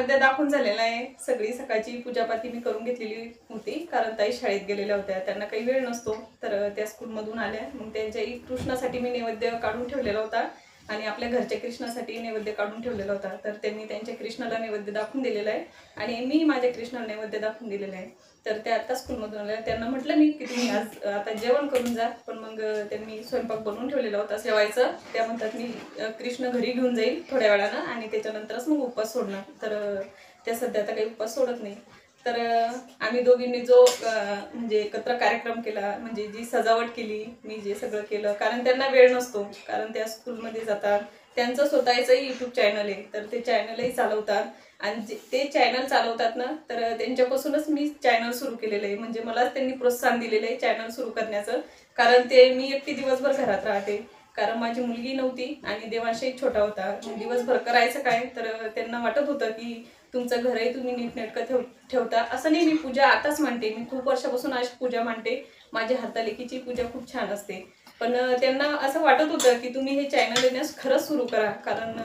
नैवेद्य दाखवून झालेला आहे। सगळी सकाळची पूजापाती मी करून घेतलेली होती, कारण ताई शाळेत गेलेल्या होत्या, त्यांना काही वेळ नसतो, तर त्या स्कूलमधून आल्या। मग त्यांच्या कृष्णासाठी मी नैवेद्य काढून ठेवलेला होता आणि आपल्या घरच्या कृष्णासाठी नैवेद्य काढून ठेवलेला होता। तर त्यांनी त्यांच्या कृष्णाला नैवेद्य दाखवून दिलेला आहे आणि मी माझ्या कृष्णाला नैवेद्य दाखवून दिलेला आहे। तर त्या आता स्कूलमधून आल्या। त्यांना म्हटलं मी की तुम्ही आज आता जेवण करून जा, पण मग त्यांनी स्वयंपाक बनवून ठेवलेला होता जेवायचं। त्या म्हणतात मी कृष्ण घरी घेऊन जाईल थोड्या वेळानं आणि त्याच्यानंतरच मग उपवास सोडणार। तर त्या सध्या आता काही उपवास सोडत नाही। तर आम्ही दोघींनी जो म्हणजे एकत्र कार्यक्रम केला, म्हणजे जी सजावट केली, मी जे सगळं केलं, कारण त्यांना वेळ नसतो, कारण त्या स्कूलमध्ये जातात, त्यांचं स्वतःचंही यूट्यूब चॅनल आहे, तर ते चॅनलही चालवतात आणि ते चॅनल चालवतात ना, तर त्यांच्यापासूनच मी चॅनल सुरू केलेलं आहे। म्हणजे मलाच त्यांनी प्रोत्साहन दिलेलं आहे चॅनल सुरू करण्याचं, कारण ते मी एकटी दिवसभर घरात राहते, कारण माझी मुलगी नव्हती आणि देवांशही छोटा होता। दिवसभर करायचं काय, तर त्यांना वाटत होतं की तुमचं घरही तुम्ही नीटनेटकं ठेवता। असं नाही मी पूजा आताच मांडते, मी खूप वर्षापासून अशी पूजा मांडते, माझी हातालेकीची पूजा खूप छान असते। पण त्यांना असं वाटत होतं की तुम्ही हे चॅनल येण्यास खरंच सुरू करा, कारण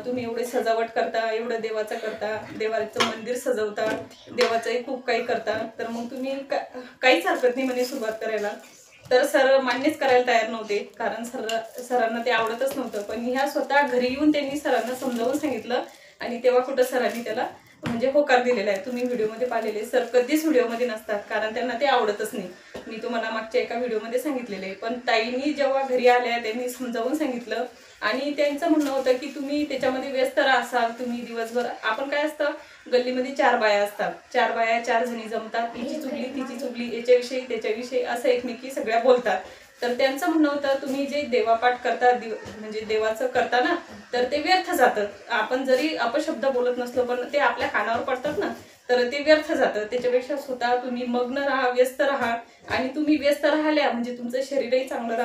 तुम्ही एवढे सजावट करता, एवढं देवाचं करता, देवाचं मंदिर सजवता, देवाचंही खूप काही करता, तर मग तुम्ही काहीच हरकत नाही म्हणे सुरुवात करायला। तर सर मान्यच करायला तयार नव्हते, कारण सरांना ते आवडतच नव्हतं। पण ह्या स्वतः घरी येऊन त्यांनी सरांना समजावून सांगितलं आणि तेव्हा कुठं सरांनी त्याला म्हणजे होकार दिलेला आहे। तुम्ही व्हिडिओमध्ये पाहिलेले सर कधीच व्हिडिओमध्ये नसतात, कारण त्यांना ते आवडतच नाही। मी तुम्हाला मागच्या एका व्हिडिओमध्ये सांगितलेले आहे, पण ताईंनी जेव्हा घरी आल्या त्यांनी समजावून सांगितलं आणि त्यांचं म्हणणं होतं की तुम्ही त्याच्यामध्ये व्यस्त राहाल, तुम्ही दिवसभर, आपण काय असतं गल्लीमध्ये 4 बाया असतात, 4 बाया 4 जणी जमतात, तिची चुगली तिची चुगली, याच्याविषयी त्याच्याविषयी असं एकमेकी सगळ्या बोलतात। तर त्यांचं म्हणणं होतं तुम्ही जे देवापाठ करता, म्हणजे देवाचं करता ना, तर ते व्यर्थ जातं। आपण जरी अपशब्द बोलत नसलो पण ते आपल्या कानावर पडतात ना, तर ते व्यर्थ जातं। त्याच्यापेक्षा स्वतः तुम्ही मग्न राहा, व्यस्त राहा, आणि तुम्ही व्यस्त राहिल्या म्हणजे तुमचं शरीरही चांगलं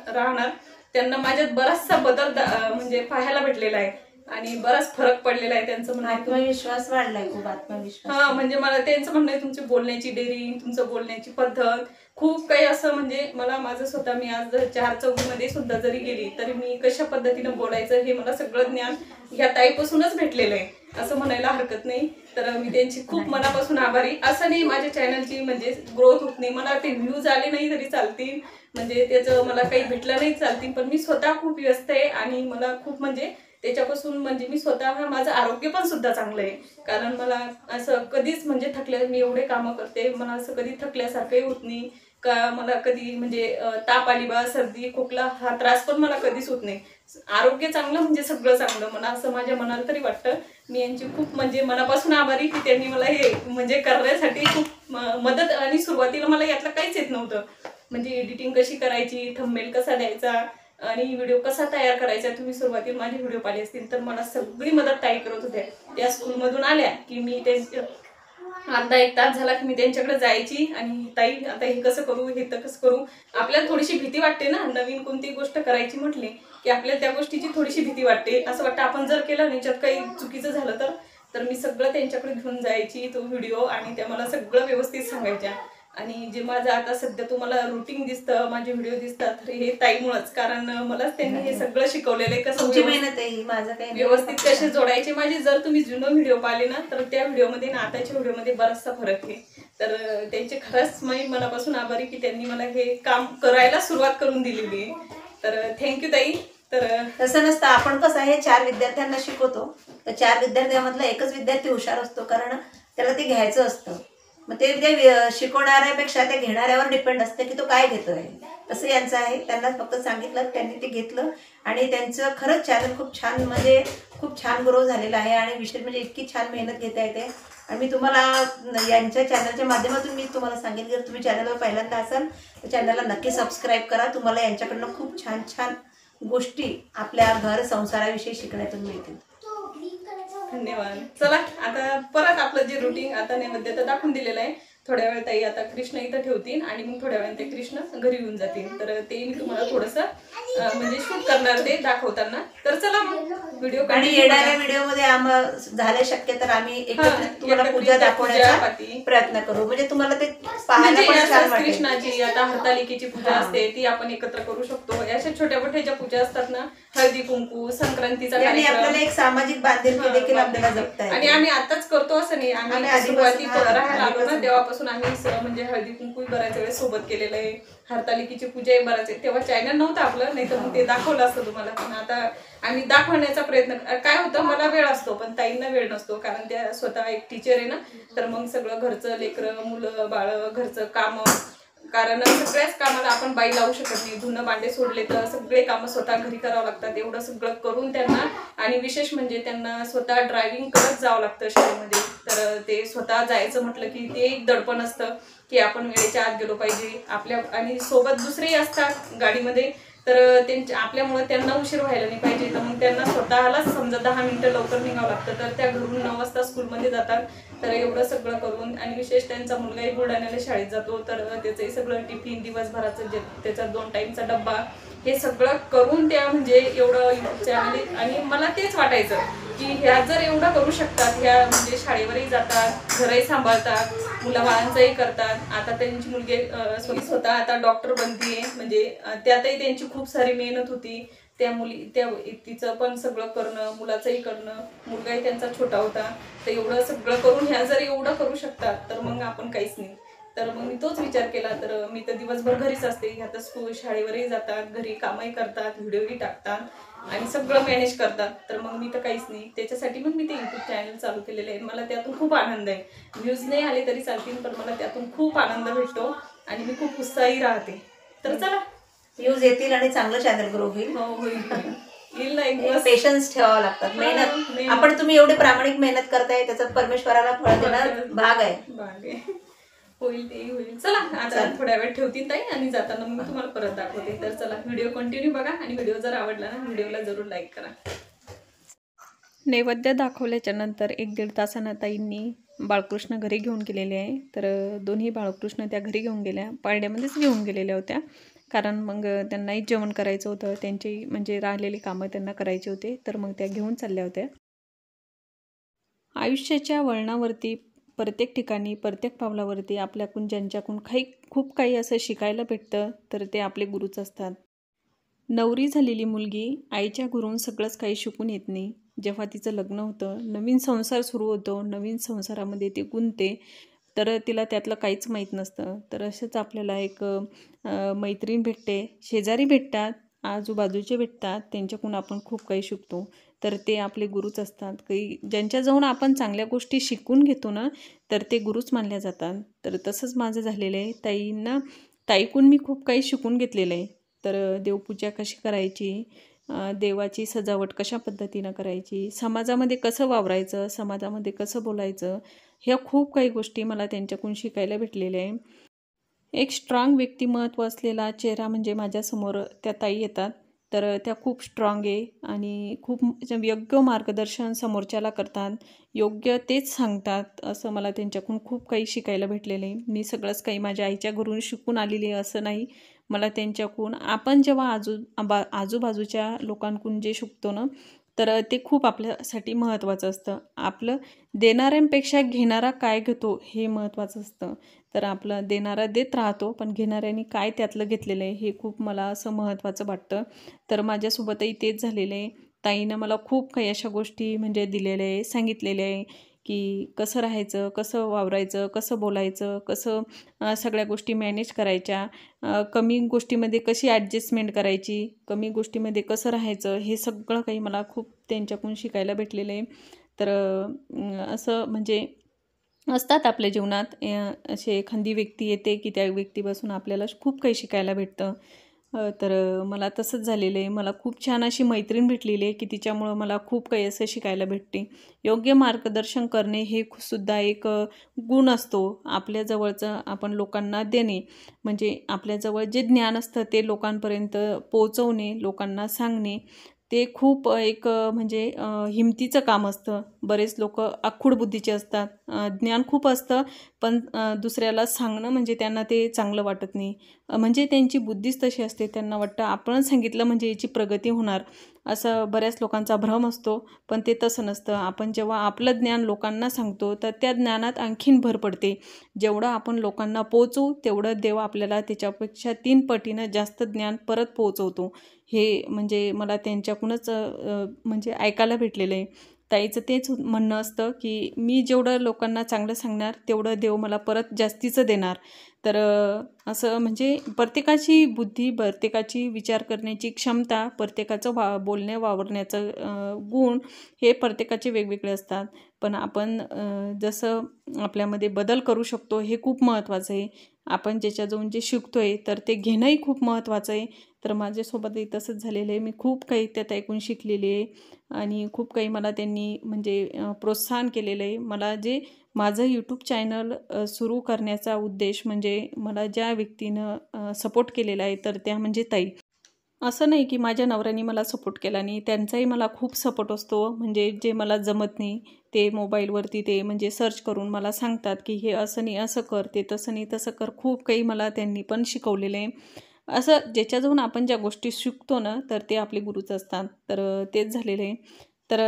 राहणार। त्यांना माझ्यात बराचसा बदल म्हणजे पाहायला भेटलेला आहे आणि बराच फरक पडलेला आहे। त्यांचं म्हणणं आत्मविश्वास वाढलाय, खूप आत्मविश्वास। म्हणजे मला त्यांचं म्हणणं आहे तुमची बोलण्याची डेअरिंग, तुमचं बोलण्याची पद्धत खूप काही असं, म्हणजे मला माझं स्वतः, मी आज 4 चौकीमध्ये सुद्धा जरी गेली तरी मी कशा पद्धतीनं बोलायचं हे मला सगळं ज्ञान ह्या ताईपासूनच भेटलेलं आहे, असं म्हणायला हरकत नाही। तर मी त्यांची खूप मनापासून आभारी। असं नाही माझ्या चॅनलची म्हणजे ग्रोथ होत नाही, मला ते व्ह्यूज आले नाही तरी चालतील, म्हणजे त्याचं मला काही भेटलं नाही चालतील, पण मी स्वतः खूप व्यस्त आहे आणि मला खूप म्हणजे त्याच्यापासून म्हणजे मी स्वतः माझं आरोग्य पण सुद्धा चांगलं आहे, कारण मला असं कधीच म्हणजे मी एवढे कामं करते, मला असं कधी थकल्यासारखंही होत नाही का, मला कधी म्हणजे ताप आली बा, सर्दी खोकला हा त्रास पण मला कधीच होत नाही। आरोग्य चांगलं म्हणजे सगळं चांगलं, मला असं माझ्या मनाला तरी वाटतं। मी यांची खूप म्हणजे मनापासून आभारी की त्यांनी मला हे म्हणजे करण्यासाठी खूप मदत, आणि सुरुवातीला मला यातलं काहीच येत नव्हतं, म्हणजे एडिटिंग कशी करायची, थंबनेल कसा द्यायचा आणि व्हिडिओ कसा तयार करायचा। तुम्ही सुरुवातीला माझे व्हिडिओ पाहिले असतील तर मला सगळी मदत ताई करत होत्या। त्या स्कूलमधून आल्या की मी त्यांच्या अर्धा 1 तास झाला की मी त्यांच्याकडे जायची आणि ताई आता हे कसं करू, हे तर कसं करू, आपल्याला थोडीशी भीती वाटते ना, नवीन कोणती गोष्ट करायची म्हटली की आपल्याला त्या गोष्टीची थोडीशी भीती वाटते। असं वाटतं आपण जर केलं आणि याच्यात काही चुकीचं झालं तर मी सगळं त्यांच्याकडे घेऊन जायची तो व्हिडिओ, आणि त्या मला सगळं व्यवस्थित सांगायच्या। आणि जे माझं आता सध्या तुम्हाला रुटीन दिसतं, माझे व्हिडिओ दिसतात, तर हे ताईमुळेच, कारण मलाच त्यांनी हे सगळं शिकवलेलं आहे, कसं मेहनत आहे, माझं काही व्यवस्थित कसे जोडायचे। माझे जर तुम्ही जुनं व्हिडिओ पाहिले ना, तर त्या व्हिडिओमध्ये ना आताच्या व्हिडिओमध्ये बराचसा फरक आहे। तर त्यांचे खरंच मी मनापासून आभारी की त्यांनी मला हे काम करायला सुरुवात करून दिलेली आहे। तर थँक्यू ताई। तर तसं नसतं, आपण कसं आहे 4 विद्यार्थ्यांना शिकवतो, तर 4 विद्यार्थ्यांमधला एकच विद्यार्थी हुशार असतो, कारण त्याला ते घ्यायचं असतं। मग ते शिकवणाऱ्यापेक्षा ते घेणाऱ्यावर डिपेंड असते की तो काय घेतोय। तसं यांचं आहे, त्यांना फक्त सांगितलं, त्यांनी ते घेतलं आणि त्यांचं खरंच चॅनल खूप छान, म्हणजे खूप छान ग्रो झालेलं आहे आणि विशेष म्हणजे इतकी छान मेहनत घेता येते। आणि मी तुम्हाला यांच्या चॅनलच्या माध्यमातून मी तुम्हाला सांगेन, जर तुम्ही चॅनलवर पहिल्यांदा असाल तर चॅनलला नक्की सबस्क्राईब करा, तुम्हाला यांच्याकडनं खूप छान छान गोष्टी आपल्या घर संसाराविषयी शिकण्यातून मिळतील। धन्यवाद। चला आता परत आपलं जे रुटीन, आता नैवेद्य तर दाखवून दिलेलं आहे, थोड्या वेळ ताई आता कृष्ण इथं ठेवतील आणि मग थोड्या वेळाने ते कृष्ण घरी येऊन जातील. तर ते मी तुम्हाला थोडंसं म्हणजे शूट करणार ते दाखवताना. तर चला मग व्हिडिओ आणि येणाऱ्या व्हिडिओमध्ये झाले शक्य तर आम्ही एकत्रित तुम्हाला पूजा दाखवण्याचा प्रयत्न करू, म्हणजे तुम्हाला ते पाहायला पण छान वाटेल. कृष्णाची आता हरतालिकेची पूजा असते ती आपण एकत्र करू शकतो. अशा छोट्या मोठ्या ज्या पूजा असतात ना, हळदी कुंकू, संक्रांतीचा कार्यक्रम, आपल्याला एक सामाजिक बांधिलकी देखील आपल्याला जपता येते. आणि आम्ही आताच करतो असं नाही, आम्ही सुरुवातीला राहायला आलो ना तेव्हापासून आम्ही म्हणजे हळदी कुंकू बऱ्याच वेळेस सोबत केलेलं आहे, हरतालिकेची पूजाही बराच आहे. तेव्हा चॅनल नव्हतं आपलं, नाही तर मग ते दाखवलं असतं तुम्हाला. पण आता आम्ही दाखवण्याचा प्रयत्न, काय होतं मला वेळ असतो पण ताईंना वेळ नसतो, कारण त्या स्वतः एक टीचर आहे ना. तर मग सगळं घरचं, लेकरं, मुलं बाळ, घरचं काम, कारण सगळ्याच कामाला आपण बाई लावू शकत नाही. धुणं भांडे सोडले तर सगळे कामं स्वतः घरी करावं लागतात. एवढं सगळं करून त्यांना, आणि विशेष म्हणजे त्यांना स्वतः ड्रायव्हिंग करत जावं लागतं शाळेमध्ये. तर ते स्वतः जायचं म्हटलं की ते एक दडपण असतं की आपण वेळेच्या आत गेलो पाहिजे आपल्या, आणि सोबत दुसरेही असतात गाडीमध्ये. तर त्यांच्या आपल्यामुळे त्यांना उशीर व्हायला नाही पाहिजे. तर मग त्यांना स्वतःलाच समजा 10 मिनिटं लवकर निघावं लागतं. तर त्या घरून 9 वाजता स्कूलमध्ये जातात. तर एवढं सगळं करून, आणि विशेष त्यांचा मुलगाही बुलढाण्याला शाळेत जातो. तर त्याचंही सगळं टिफिन, दिवसभराचं जे त्याचा 2 टाईमचा डब्बा, हे सगळं करून त्या म्हणजे एवढं यूट्यूब चॅनल. आणि मला तेच वाटायचं की ह्या जर एवढं करू शकतात, ह्या म्हणजे शाळेवरही जातात, घरही सांभाळतात, मुलाबाळांचंही करतात. आता त्यांची मुलगी स्वतः आता डॉक्टर बनतीये, म्हणजे त्यातही त्यांची खूप सारी मेहनत होती. त्या तिचं पण सगळं करणं, मुलाचंही करणं, मुलगाही त्यांचा छोटा होता. तर एवढं सगळं करून ह्या जर एवढं करू शकतात तर मग आपण काहीच नाही. तर मग मी तोच विचार केला. तर मी तर दिवसभर घरीच असते. आता शाळेवरही जातात, घरी कामही करतात, व्हिडिओही टाकतात आणि सगळं मॅनेज करतात. तर मग मी तर काहीच नाही. त्याच्यासाठी मग मी ते यूट्यूब चॅनल चालू केलेलं आहे. मला त्यातून खूप आनंद आहे. व्ह्यूज नाही आले तरी चालतील, पण मला त्यातून खूप आनंद भेटतो आणि मी खूप उत्साही राहते. तर चला, व्ह्यूज येतील आणि चांगलं चॅनल ग्रो होईल. होईल. पेशन्स ठेवावं लागतात, मेहनत. आपण तुम्ही एवढी प्रामाणिक मेहनत करताय, त्याच्यात परमेश्वराला फळ देणार भाग आहे. होईल, तेही होईल. चला आता थोड्या वेळ ठेवतील ताई आणि जाताना मी तुम्हाला परत दाखवते. तर चला, व्हिडिओ कंटिन्यू बघा आणि व्हिडिओ जर आवडला ना, व्हिडिओला जरूर लाईक करा. नैवेद्य दाखवल्याच्या नंतर 1-1.5 तासानं ताईंनी बाळकृष्ण घरी घेऊन गेलेले आहे. तर दोन्ही बाळकृष्ण त्या घरी घेऊन गेल्या, पारड्यामध्येच घेऊन गेलेल्या होत्या. कारण मग त्यांनाही जेवण करायचं होतं, त्यांची म्हणजे राहिलेली कामं त्यांना करायची होते. तर मग त्या घेऊन चालल्या होत्या. आयुष्याच्या वळणावरती, प्रत्येक ठिकाणी, प्रत्येक पावलावरती आपल्याकडून ज्यांच्याकडून खूप काही असं शिकायला भेटतं, तर ते आपले गुरुच असतात. नवरी झालेली मुलगी आईच्या घरून सगळंच काही शिकून येत नाही. जेव्हा तिचं लग्न होतं, नवीन संसार सुरू होतो, नवीन संसारामध्ये ती गुंतते, तर तिला त्यातलं काहीच माहीत नसतं. तर असंच आपल्याला एक मैत्रीण भेटते, शेजारी भेटतात, आजूबाजूचे भेटतात, त्यांच्याकडून आपण खूप काही शिकतो. तर ते आपले गुरुच असतात. काही ज्यांच्याजवळ आपण चांगल्या गोष्टी शिकून घेतो ना, तर ते गुरुच मानल्या जातात. तर तसंच माझं झालेलं आहे. ताईकडून मी खूप काही शिकून घेतलेलं आहे. तर देवपूजा कशी करायची, देवाची सजावट कशा पद्धतीनं करायची, समाजामध्ये कसं वावरायचं, समाजामध्ये कसं बोलायचं, ह्या खूप काही गोष्टी मला त्यांच्याकडून शिकायला भेटलेल्या आहे. एक स्ट्रॉंग व्यक्तिमत्व असलेला चेहरा म्हणजे माझ्यासमोर त्या ताई येतात. तर त्या खूप स्ट्रॉंग आहे आणि खूप योग्य मार्गदर्शन समोरच्याला करतात, योग्य तेच सांगतात. असं मला त्यांच्याकडून खूप काही शिकायला भेटलेलं आहे. मी सगळंच काही माझ्या आईच्या घरून शिकून आलेली आहे असं नाही. मला त्यांच्याकडून, आपण जेव्हा आजूबाजूच्या लोकांकडून जे शिकतो ना, तर ते खूप आपल्यासाठी महत्त्वाचं असतं. आपलं देणाऱ्यांपेक्षा घेणारा काय घेतो हे महत्त्वाचं असतं. तर आपलं देणारा देत राहतो, पण घेणाऱ्यांनी काय त्यातलं घेतलेलं आहे हे खूप मला असं महत्त्वाचं वाटतं. तर माझ्यासोबतही तेच झालेलं आहे. ताईनं मला खूप काही अशा गोष्टी म्हणजे दिलेल्या आहे, सांगितलेल्या आहे की कसं राहायचं, कसं वावरायचं, कसं बोलायचं, कसं सगळ्या गोष्टी मॅनेज करायच्या, कमी गोष्टीमध्ये कशी ॲडजस्टमेंट करायची, कमी गोष्टीमध्ये कसं राहायचं, हे सगळं काही मला खूप त्यांच्याकडून शिकायला भेटलेलं आहे. तर असं म्हणजे असतात आपल्या जीवनात अशी एखादी व्यक्ती येते की त्या व्यक्तीपासून आपल्याला खूप काही शिकायला भेटतं. तर मला तसंच झालेलं आहे. मला खूप छान अशी मैत्रीण भेटलेली आहे की तिच्यामुळं मला खूप काही असं शिकायला भेटते. योग्य मार्गदर्शन करणे हे सुद्धा एक गुण असतो. आपल्याजवळचं आपण लोकांना देणे, म्हणजे आपल्याजवळ जे ज्ञान असतं ते लोकांपर्यंत पोहोचवणे, लोकांना सांगणे. ते खूप एक म्हणजे हिमतीचं काम असतं. बरेच लोक आखूड बुद्धीचे असतात. ज्ञान खूप असतं, पण दुसऱ्याला सांगणं म्हणजे त्यांना ते चांगलं वाटत नाही. म्हणजे त्यांची बुद्धीच तशी असते, त्यांना वाटतं आपण सांगितलं म्हणजे याची प्रगती होणार, असं बऱ्याच लोकांचा भ्रम असतो. पण ते तसं नसतं. आपण जेव्हा आपलं ज्ञान लोकांना सांगतो तर त्या ज्ञानात आणखीन भर पडते. जेवढं आपण लोकांना पोहोचवू तेवढं देव आपल्याला त्याच्यापेक्षा 3 पटीनं जास्त ज्ञान परत पोहोचवतो. हे म्हणजे मला त्यांच्याकडूनच म्हणजे ऐकायला भेटलेलं आहे. ताईचं तेच म्हणणं असतं की मी जेवढं लोकांना चांगलं सांगणार तेवढं देव मला परत जास्तीचं देणार. तर असं म्हणजे प्रत्येकाची बुद्धी, प्रत्येकाची विचार करण्याची क्षमता, प्रत्येकाचं वावरण्याचं गुण हे प्रत्येकाचे वेगवेगळे असतात. पण आपण जसं आपल्यामध्ये बदल करू शकतो हे खूप महत्त्वाचं आहे. आपण ज्याच्याजवळून जे शिकतो आहे तर ते घेणंही खूप महत्त्वाचं आहे. तर माझ्यासोबतही तसंच झालेलं आहे. मी खूप काही त्यात ऐकून शिकलेली आहे आणि खूप काही मला त्यांनी म्हणजे प्रोत्साहन केलेलं आहे. मला जे माझं यूट्यूब चॅनल सुरू करण्याचा उद्देश म्हणजे मला ज्या व्यक्तीनं सपोर्ट केलेला आहे तर त्या म्हणजे ताई. असं नाही की माझ्या नवऱ्याने मला सपोर्ट केला नाही, त्यांचाही मला खूप सपोर्ट असतो. म्हणजे जे मला जमत नाही ते मोबाईलवरती ते म्हणजे सर्च करून मला सांगतात की हे असं नाही असं कर, ते तसं नाही तसं कर. खूप काही मला त्यांनी पण शिकवलेलं आहे. असं ज्याच्याजवळून आपण ज्या गोष्टी शिकतो ना तर ते आपले गुरुच असतात. तर तेच झालेलं आहे. तर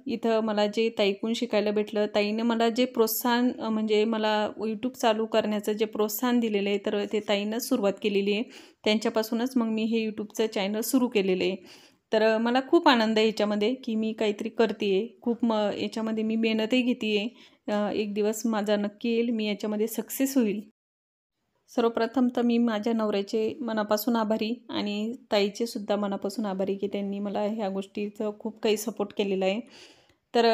इथं मला जे ताईकडून शिकायला भेटलं, ताईने मला जे प्रोत्साहन म्हणजे मला यूट्यूब चालू करण्याचं जे प्रोत्साहन दिलेलं आहे तर ते ताईनंच सुरुवात केलेली आहे. त्यांच्यापासूनच मग मी हे यूट्यूबचं चॅनल सुरू केलेलं आहे. तर मला खूप आनंद आहे याच्यामध्ये की मी काहीतरी करते आहे. खूप याच्यामध्ये मी मेहनतही घेते आहे. एक दिवस माझा नक्की येईल, मी याच्यामध्ये सक्सेस होईल. सर्वप्रथम तर मी माझ्या नवऱ्याचे मनापासून आभारी आणि ताईचे सुद्धा मनापासून आभारी की त्यांनी मला ह्या गोष्टीचं खूप काही सपोर्ट केलेला आहे. तर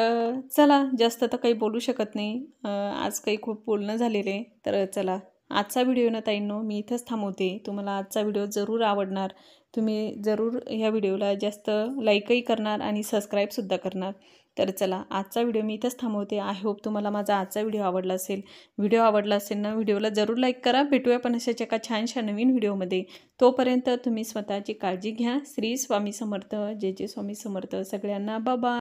चला जास्त तर काही बोलू शकत नाही. आज काही खूप बोलणं झालेलं आहे. तर चला आजचा व्हिडिओ ना ताईंनो मी इथंच थांबवते. तुम्हाला आजचा व्हिडिओ जरूर आवडणार. तुम्ही जरूर ह्या व्हिडिओला जास्त लाईकही करणार आणि सबस्क्राईबसुद्धा करणार. तर चला आजचा व्हिडिओ मी इथंच थांबवते. आय होप तुम्हाला माझा आजचा व्हिडिओ आवडला असेल. व्हिडिओ आवडला असेल ना व्हिडिओला जरूर लाईक करा. भेटूया पण अशाच एका छानशा नवीन व्हिडिओमध्ये. तोपर्यंत तुम्ही स्वतःची काळजी घ्या. श्री स्वामी समर्थ. जय जय स्वामी समर्थ. सगळ्यांना बाबा.